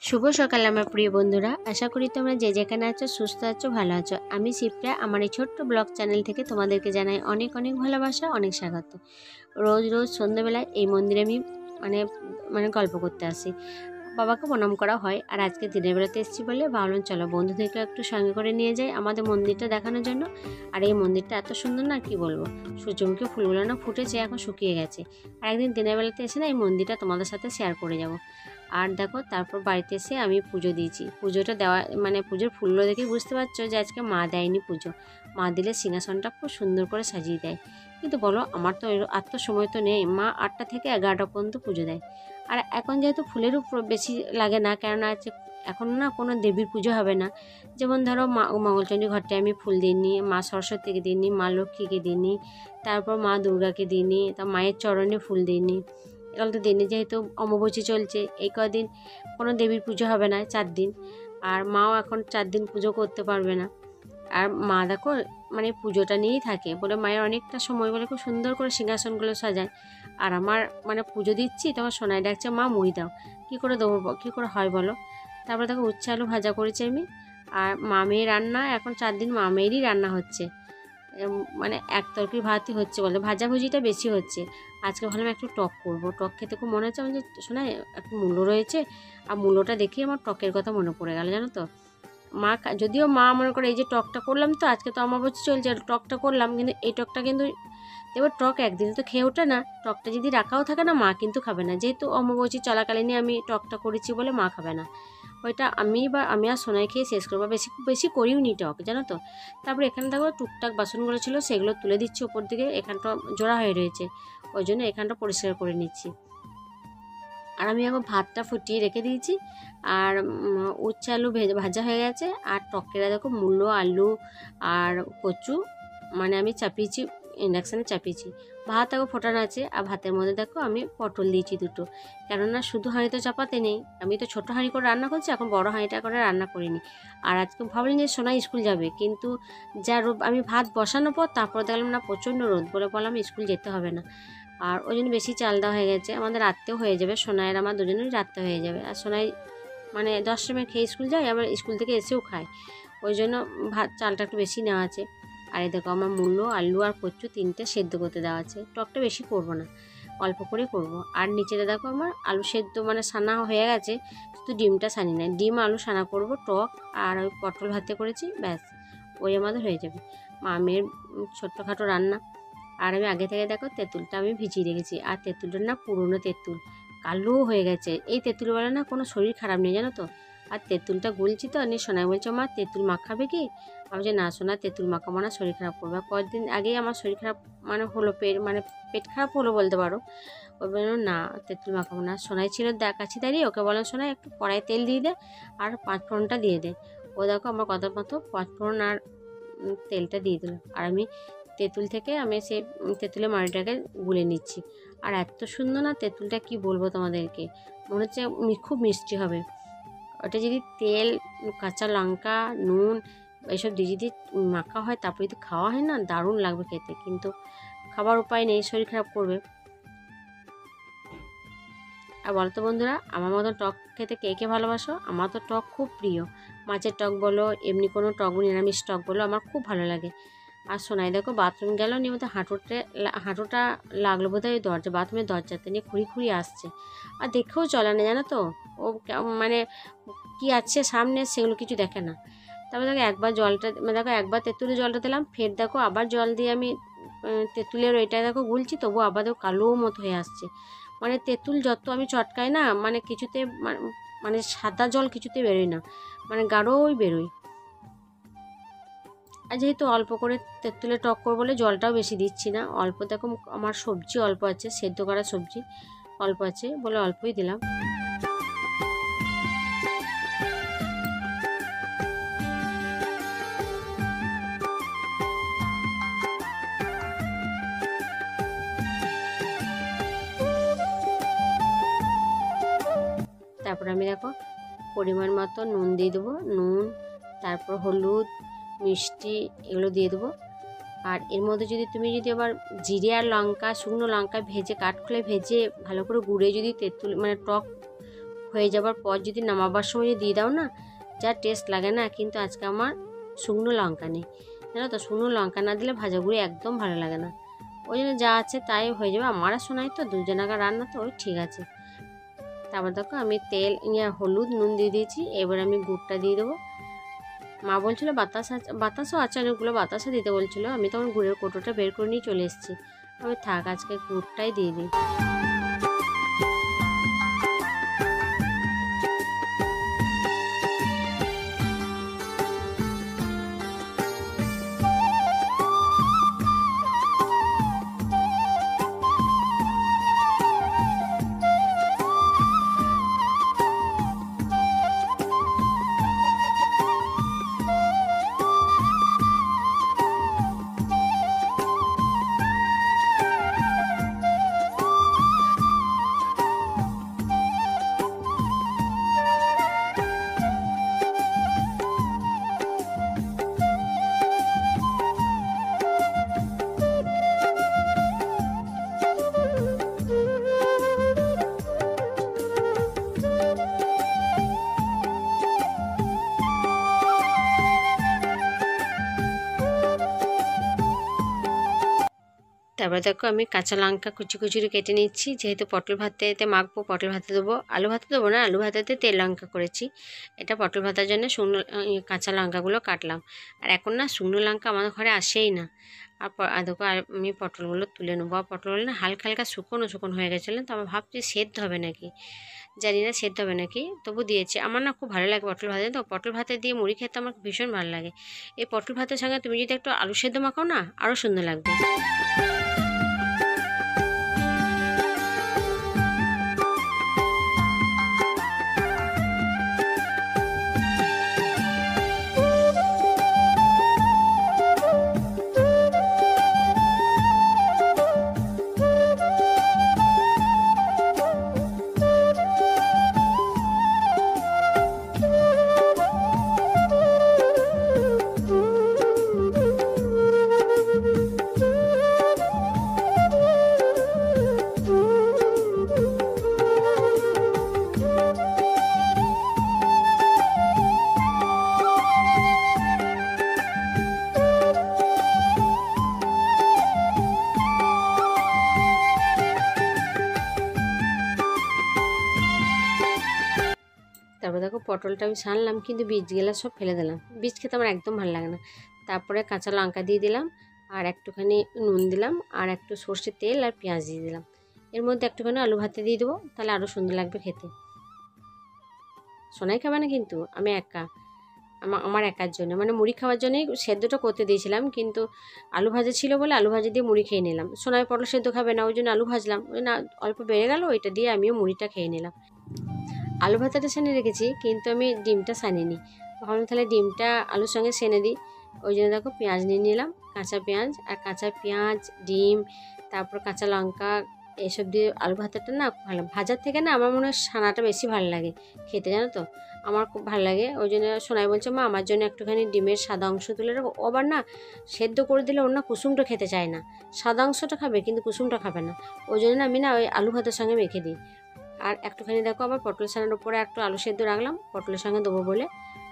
শুভ সকাল আমার প্রিয় বন্ধুরা, আশা করি তোমরা যে যেখানে আছো সুস্থ আছো, ভালো আছো। আমি শিপ্রা, আমার এই ছোট্ট ব্লগ চ্যানেল থেকে তোমাদেরকে জানাই অনেক অনেক ভালোবাসা, অনেক স্বাগত। রোজ রোজ সন্ধ্যাবেলায় এই মন্দিরে আমি মানে মানে গল্প করতে আসি, বাবাকে প্রণাম করা হয়। আর আজকে দিনের বেলাতে এসেছি বলে ভাবলাম চলো বন্ধুদেরকে একটু সঙ্গে করে নিয়ে যাই আমাদের মন্দিরটা দেখানোর জন্য। আর এই মন্দিরটা এত সুন্দর না, কি বলবো। সূর্যমুখী ফুলগুলো না ফুটেছে, এখন শুকিয়ে গেছে। আর একদিন দিনের বেলাতে এসে না এই মন্দিরটা তোমাদের সাথে শেয়ার করে যাব। আর দেখো, তারপর বাড়িতে এসে আমি পুজো দিয়েছি। পুজোটা দেওয়া পুজোর ফুলগুলো দেখেই বুঝতে পারছো যে আজকে মা দেয়নি পুজো। মা দিলে সিংহাসনটা খুব সুন্দর করে সাজিয়ে দেয়, কিন্তু বলো আমার তো আর তো সময় তো নেই। মা 8টা থেকে 11টা পর্যন্ত পুজো দেয়। আর এখন যেহেতু ফুলের উপর বেশি লাগে না, কেননা এখন না কোনো দেবীর পুজো হবে না। যেমন ধরো মা মঙ্গলচণ্ডী ঘরটায় আমি ফুল দিইনি, মা সরস্বতীকে দিইনি, মা লক্ষ্মীকে দিইনি, তারপর মা দুর্গাকে দিইনি, তা মায়ের চরণে ফুল দিইনি। এগুলো তো দিনে, যেহেতু অমাবস্যা চলছে এই কদিন কোনো দেবীর পুজো হবে না 4 দিন। আর মাও এখন 4 দিন পুজো করতে পারবে না। আর মা দেখো পুজোটা নিয়েই থাকে বলে, মায়ের অনেকটা সময় বলে খুব সুন্দর করে সিংহাসনগুলো সাজায়। আর আমার পুজো দিচ্ছি, তখন সোনাই ডাকছে, মা মুড়ি দাও। কী করে দেবো, কী করে হয় বলো। তারপরে দেখো উচ্ছে আলু ভাজা করেছি আমি। আর মা মেয়ের রান্না, এখন 4 দিন মা মেয়েরই রান্না হচ্ছে। এক তরকারি ভাতই হচ্ছে, বলে ভাজাভুজিটা বেশি হচ্ছে। আজকে ভাবলাম একটু টক করবো, টক খেতে খুব মনে হচ্ছে। আমার যে শোনা একটু মূলো রয়েছে, আর মূলোটা দেখেই আমার টকের কথা মনে পড়ে গেল, জানো তো। মা যদিও মা মনে করে এই যে টকটা করলাম, তো আজকে তো অমাবস্যা চলছে, টকটা করলাম, কিন্তু এই টকটা কিন্তু এবার টক একদিনে তো খেয়ে ওঠে না। টকটা যদি রাখাও থাকে না, মা কিন্তু খাবে না। যেহেতু অমাবস্যা চলাকালীনই আমি টকটা করেছি বলে মা খাবে না। ওইটা আমি আর সোনাই খেয়ে শেষ করবো। বেশি করিও নি টক, জানো তো। তারপরে এখানে দেখো টুকটাক বাসনগুলো ছিল, সেগুলো তুলে দিচ্ছি ওপর দিকে। এখানটা জোড়া হয়ে রয়েছে, ওই জন্য এখানটা পরিষ্কার করে নিচ্ছি। আর আমি এখন ভাতটা ফুটিয়ে রেখে দিয়েছি। আর উচ্ছে আলু ভাজা হয়ে গেছে। আর টকেরা দেখো মূলো, আলু আর কচু আমি চাপিয়েছি, ইন্ডাকশানে চাপিয়েছি। ভাত দেখো ফোটানো আছে। আর ভাতের মধ্যে দেখো আমি পটল দিয়েছি 2টো, কেননা শুধু হাঁড়িতে চাপাতে নেই। আমি তো ছোটো হাঁড়ি করে রান্না করছি, এখন বড় হাঁড়িটা করে রান্না করিনি। আর আজকে ভাবলাম যে সোনা স্কুল যাবে, কিন্তু আমি ভাত বসানোর পর তারপর দেখলাম না প্রচণ্ড রোদ, বলে বললাম স্কুল যেতে হবে না। আর ওই জন্য বেশি চাল দেওয়া হয়ে গেছে। আমাদের রাত্রেও হয়ে যাবে, সোনাইয়ের আমার দুজনেরই রাত্রে হয়ে যাবে। আর সোনাই 10 সময় খেয়ে স্কুল যায়, আবার স্কুল থেকে এসেও খায়। ওই জন্য চালটা একটু বেশি নেওয়া আছে। আর এই দেখো আমার মূলো, আলু আর কচু 3টে সেদ্ধ করতে দেওয়া আছে। টকটা বেশি করব না, অল্প করে করব। আর নিচেতে দেখো আমার আলু সেদ্ধ সানা হয়ে গেছে, শুধু ডিমটা সানি না, ডিম আলু সানা করব। টক আর ওই পটল ভাতে করেছি, ব্যাস ওই আমাদের হয়ে যাবে। মামের ছোট্টখাটো রান্না। আর আমি আগে থেকে দেখো তেঁতুলটা আমি ভিজিয়ে রেখেছি। আর তেঁতুলটা না পুরনো তেঁতুল, কালো হয়ে গেছে। এই তেঁতুলবেলা না কোনো শরীর খারাপ নেই, জানো তো। আর তেঁতুলটা গুলছি তো, সোনাই বলছে, মা তেঁতুল মাখাবে কি? আমি যে না সোনা, তেঁতুল মাখাবো না, শরীর খারাপ করবে। কয়েকদিন আগেই আমার শরীর খারাপ হলো, পেট খারাপ হলো বলতে পারো। ওই বললো না তেঁতুল মাখাবো না। সোনাই ছিল কাছে দাঁড়িয়ে, ওকে বললাম সোনাই একটু কড়াই তেল দিয়ে দে আর 5 ফোড়নটা দিয়ে দে। ও দেখো আমার কথা মতো 5 ফোড়ন আর তেলটা দিয়ে দিল। আর আমি তেঁতুল থেকে সেই তেঁতুলের মাড়িটাকে গুলে নিচ্ছি। আর এত সুন্দর না তেঁতুলটা, কি বলবো তোমাদেরকে, মনে হচ্ছে খুব মিষ্টি হবে। ওটা যদি তেল, কাঁচা লঙ্কা, নুন এইসব দিয়ে যদি মাখা হয়, তারপরে যদি খাওয়া হয় না, দারুণ লাগবে খেতে। কিন্তু খাবার উপায় নেই, শরীর খারাপ করবে। আর বলো তো বন্ধুরা, আমার মতো টক খেতে কে কে ভালোবাসো? আমার তো টক খুব প্রিয়। মাছের টক বলো, এমনি কোনো টক, নিরামিষ টক বলো, আমার খুব ভালো লাগে। আর সোনাই দেখো বাথরুম গেল, নিয়ে বোধহয় হাঁটুটা লাগলো বোধহয় ওই বাথরুমের দরজাতে, নিয়ে খুঁড়ি আসছে। আর দেখেও চলে না, জানো তো। ও কি আছে সামনে সেগুলো কিছু দেখে না। তারপর দেখো একবার তেঁতুলের জলটা দিলাম, ফের দেখো আবার জল দিয়ে আমি তেঁতুলের ওইটা দেখো গুলছি, তবু আবার দেখো কালো মতো হয়ে আসছে। তেঁতুল যত আমি চটকাই না, কিছুতে সাদা জল কিছুতে বেরোয় না, গাঢ়ই বেরোয়। আর যেহেতু অল্প করে তেঁতুলে টক করবো বলে জলটাও বেশি দিচ্ছি না, অল্প। দেখো আমার সবজি অল্প আছে, সেদ্ধ করা সবজি অল্প আছে বলে অল্পই দিলাম। তারপর আমি দেখো পরিমাণ মতো নুন দিয়ে দেবো, নুন, তারপর হলুদ, মিষ্টি এগুলো দিয়ে দেবো। আর এর মধ্যে তুমি যদি আবার জিরে আর লঙ্কা, শুকনো লঙ্কা ভেজে কাঠখোলায় ভেজে ভালো করে গুঁড়ে যদি তেঁতুল টক হয়ে যাবার পর যদি নামাবার সময় যদি দিয়ে দাও না, যা টেস্ট লাগে না। কিন্তু আজকে আমার শুকনো লঙ্কা নেই, জানো তো। শুকনো লঙ্কা না দিলে ভাজাগুড়ি একদম ভালো লাগে না। ওই জন্য যা আছে তাই হয়ে যাবে। আমার আর শোনাই তো দুজনাকার রান্না, তো ওই ঠিক আছে। তারপর দেখো আমি তেল হলুদ নুন দিয়ে দিয়েছি। এবার আমি গুড়টা দিয়ে দেবো। মা বলছিল বাতাসও আছে, অনেকগুলো বাতাসা দিতে বলছিল। আমি তখন গুড়ের কৌটোটা বের করে নিয়ে চলে এসেছি। আমি থাক আজকে গুড়টাই দিয়ে দিই। তারপরে দেখো আমি কাঁচা লঙ্কা কুচি কুচি কেটে নিচ্ছি, যেহেতু পটল ভাতেতে মাখবো। পটল ভাতে দেবো, আলু ভাতে দেবো না, আলু ভাতেতে তেল লঙ্কা করেছি। এটা পটল ভাতার জন্য শুকনো কাঁচা লঙ্কাগুলো কাটলাম। আর এখন না শুকনো লঙ্কা আমাদের ঘরে আসেই না। আর দেখো আমি পটলগুলো তুলে নেবো। আর পটলগুলো না হালকা হালকা শুকনো শুকনো হয়ে গেছিলেন, তো আমার ভাবছি সেদ্ধ হবে নাকি, জানি না সেদ্ধ হবে নাকি, তবু দিয়েছি। আমার না খুব ভালো লাগে পটল ভাতে, তো পটল ভাতে দিয়ে মুড়ি খেতে আমার ভীষণ ভালো লাগে। এই পটল ভাতের সঙ্গে তুমি যদি একটু আলু সেদ্ধ মাখাও না, আরও সুন্দর লাগবে। তারপরে দেখো পটলটা আমি ছানলাম, কিন্তু বীজগুলো সব ফেলে দিলাম। বীজ খেতে আমার একদম ভালো লাগে না। তারপরে কাঁচা লঙ্কা দিয়ে দিলাম, আর একটুখানি নুন দিলাম, আর একটু সর্ষের তেল আর পেঁয়াজ দিয়ে দিলাম। এর মধ্যে একটুখানি আলু ভাতে দিয়ে দেবো, তাহলে আরও সুন্দর লাগবে খেতে। সোনাই খাবে না কিন্তু, আমি একা, আমার একার জন্য, মানে মুড়ি খাওয়ার জন্যই সেদ্ধটা করতে দিয়েছিলাম। কিন্তু আলু ভাজা ছিল বলে আলু ভাজা দিয়ে মুড়ি খেয়ে নিলাম। সোনাই পটল সেদ্ধ খাবে না, ওই জন্য আলু ভাজলাম। ওই না অল্প বেড়ে গেল, ওইটা দিয়ে আমিও মুড়িটা খেয়ে নিলাম। আলু ভাতাটা সেনে রেখেছি, কিন্তু আমি ডিমটা সানিনি। ভাবলাম তাহলে ডিমটা আলুর সঙ্গে সেনে দিই। ওই জন্য দেখো পেঁয়াজ নিয়ে নিলাম, কাঁচা পেঁয়াজ। আর কাঁচা পেঁয়াজ, ডিম, তারপর কাঁচা লঙ্কা, এইসব দিয়ে আলু ভাতাটা না ভালো। ভাজার থেকে না আমার মনে হয় সানাটা বেশি ভালো লাগে খেতে, জানো তো। আমার খুব ভালো লাগে। ওই জন্য সোনাই বলছে মা আমার জন্য একটুখানি ডিমের সাদা অংশ তুলে রাখো। আবার না সেদ্ধ করে দিলে ওর না কুসুমটা খেতে চায় না। সাদা অংশটা খাবে কিন্তু কুসুমটা খাবে না। ওই জন্য আমি না ওই আলু ভাতের সঙ্গে মেখে দিই। আর একটুখানি দেখো আবার পটল ছানার উপরে একটু আলু সেদ্ধ রাখলাম, পটলের সঙ্গে দেবো বলে।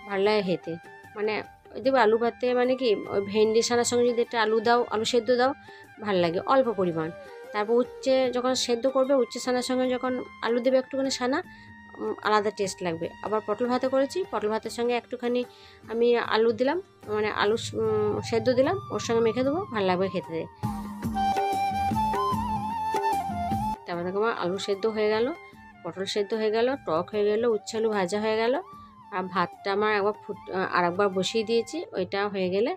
ভালো লাগে খেতে। মানে ওই দেবো আলু ভাতে, মানে কি ওই ভেন্ডি ছানার সঙ্গে যদি একটা আলু দাও, আলু সেদ্ধ দাও, ভালো লাগে অল্প পরিমাণ। তারপর উচ্ছে যখন সেদ্ধ করবে, উচ্ছে ছানার সঙ্গে যখন আলু দেবে একটুখানি ছানা, আলাদা টেস্ট লাগবে। আবার পটল ভাতে করেছি, পটল ভাতের সঙ্গে একটুখানি আমি আলু দিলাম, মানে আলু সেদ্ধ দিলাম, ওর সঙ্গে মেখে দেবো, ভালো লাগবে খেতে। তারপর দেখো আমার আলু সেদ্ধ হয়ে গেল, পটল সেদ্ধ হয়ে গেল, টক হয়ে গেল, উচ্ছে আলু ভাজা হয়ে গেল। আর ভাতটা আমার আর একবার বসিয়ে দিয়েছি, ওইটা হয়ে গেলে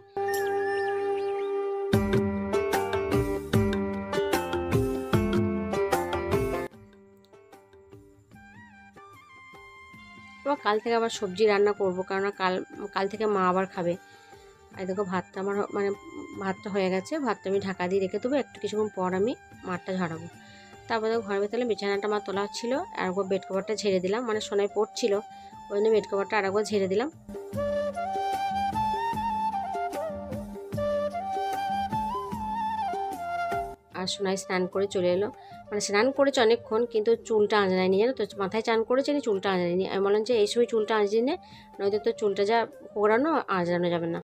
আবার কাল থেকে আবার সবজি রান্না করব, কারণ কাল থেকে মা আবার খাবে। আর দেখো ভাতটা আমার মানে ভাতটা হয়ে গেছে। ভাতটা আমি ঢাকা দিয়ে রেখে দেবো, একটু কিছুক্ষণ পর আমি মাঠটা ঝাড়াবো। তারপরে দেখো ঘরের ভেতরে বিছানাটা আমার তোলা ছিল, আর একবার বেড কভারটা ঝেড়ে দিলাম, মানে সোনাই পড়ছিল, ওই জন্য বেড কভারটা আর একবার ঝেড়ে দিলাম। আর সোনাই স্নান করে চলে এলো। মানে স্নান করেছে অনেকক্ষণ, কিন্তু চুলটা আঁচড়ায়নি, জানো তো, মাথায় চান করেছে কিন্তু চুলটা আঁচড়ায়নি। আমি বললাম যে এই সময় চুলটা আঁচড়িয়ে নে, নয়তো তো চুলটা যা কোঁকড়ানো, আঁচড়ানো যাবে না।